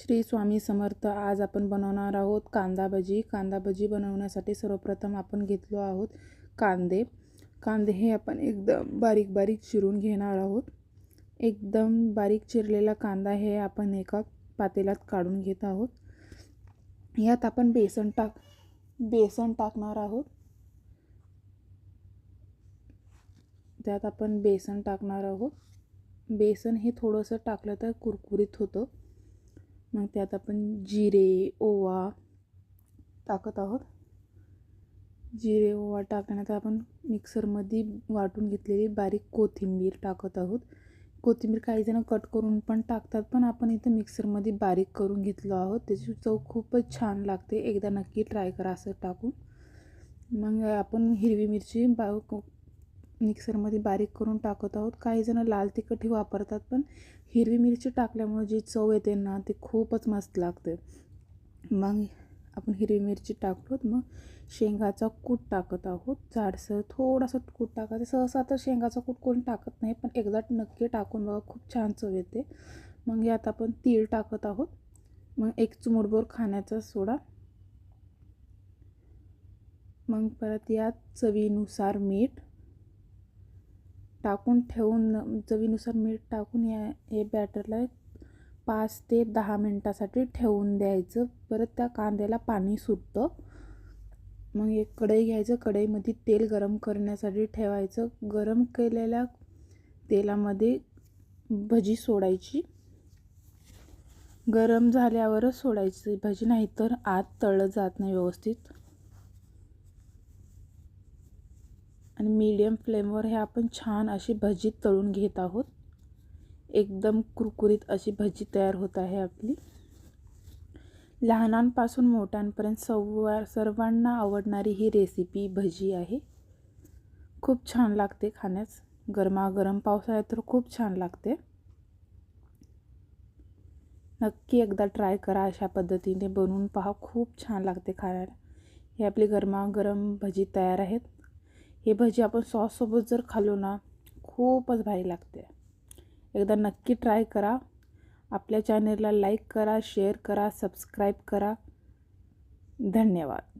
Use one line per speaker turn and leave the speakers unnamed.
श्री स्वामी समर्थ। आज आपण बनवणार आहोत कांदा भजी। कांदा भजी बनवण्यासाठी सर्वप्रथम आपण घेतलो आहोत कांदे। कांदे हे आपण एकदम बारीक बारीक चिरून घेणार आहोत। एकदम बारीक चिरलेला कांदा हे आपण एका पातेल्यात काढून घेत आहोत। यात आपण बेसन टाकणार आहोत। त्यात आपण बेसन टाकणार आहोत। बेसन हे थोडंसं टाकलं तर कुरकुरीत होतं। मग त्यात आपण जिरे ओवा टाकत आहोत। जिरे ओवा टाकल्यानंतर आपण मिक्सरमध्ये वाटून घेतलेली बारीक कोथिंबीर टाकत आहोत। कोथिंबीर काही जण कट करून पण टाकतात, पण आपण इथे मिक्सरमध्ये बारीक करून घेतलो आहोत। त्याची चव खूपच छान लागते। एकदा नक्की ट्राय करा असं टाकून। मग आपण हिरवी मिरची मिक्सरमध्ये बारीक करून टाकत आहोत। काही जण लाल तिखटही वापरतात, पण हिरवी मिरची टाकल्यामुळे जी चव येते ना ती खूपच मस्त लागते। मग आपण हिरवी मिरची टाकलो, मग शेंगाचा कूट टाकत आहोत। जाडसर थोडासा कूट टाकायचं। सहसा तर शेंगाचा कूट कोण टाकत नाही, पण एकदा नक्की टाकून बघा, खूप छान चव येते। मग यात आपण तीळ टाकत आहोत। मग एक चिमूटभर खाण्याचा सोडा। मग परत यात चवीनुसार मीठ टाकून ठेवून चवीनुसार मीठ टाकून हे बॅटरला 5 ते 10 मिनिटासाठी ठेवून द्यायचं। परत त्या कांद्याला पाणी सुटतं। मग एक कढई घ्यायचं। कढईमध्ये तेल गरम करण्यासाठी ठेवायचं। गरम केलेल्या तेलामध्ये भजी सोडायची। गरम झाल्यावरच सोडायची भजी, नाही तर आत तळलं जात नाही व्यवस्थित। आणि मीडियम फ्लेमवर हे आपण छान अशी भजी तळून घेत आहोत। एकदम कुरकुरीत अशी भजी तयार होत आहे आपली। लहानांपासून मोठ्यांपर्यंत सर्वांना आवडणारी ही रेसिपी भजी आहे। खूप छान लागते खाण्यास। गरमागरम पावसाळ्यात तर खूप छान लागते। नक्की एकदा ट्राय करा। अशा पद्धतीने बनवून पहा, खूप छान लागते खायला। हे आपली गरमागरम भजी तयार आहेत। हे भजी आपण सॉससोबत जर खाल्लो ना खूपच भारी लागते। एकदा नक्की ट्राय करा। आपल्या चॅनलला लाईक करा, शेअर करा, सबस्क्राईब करा। धन्यवाद।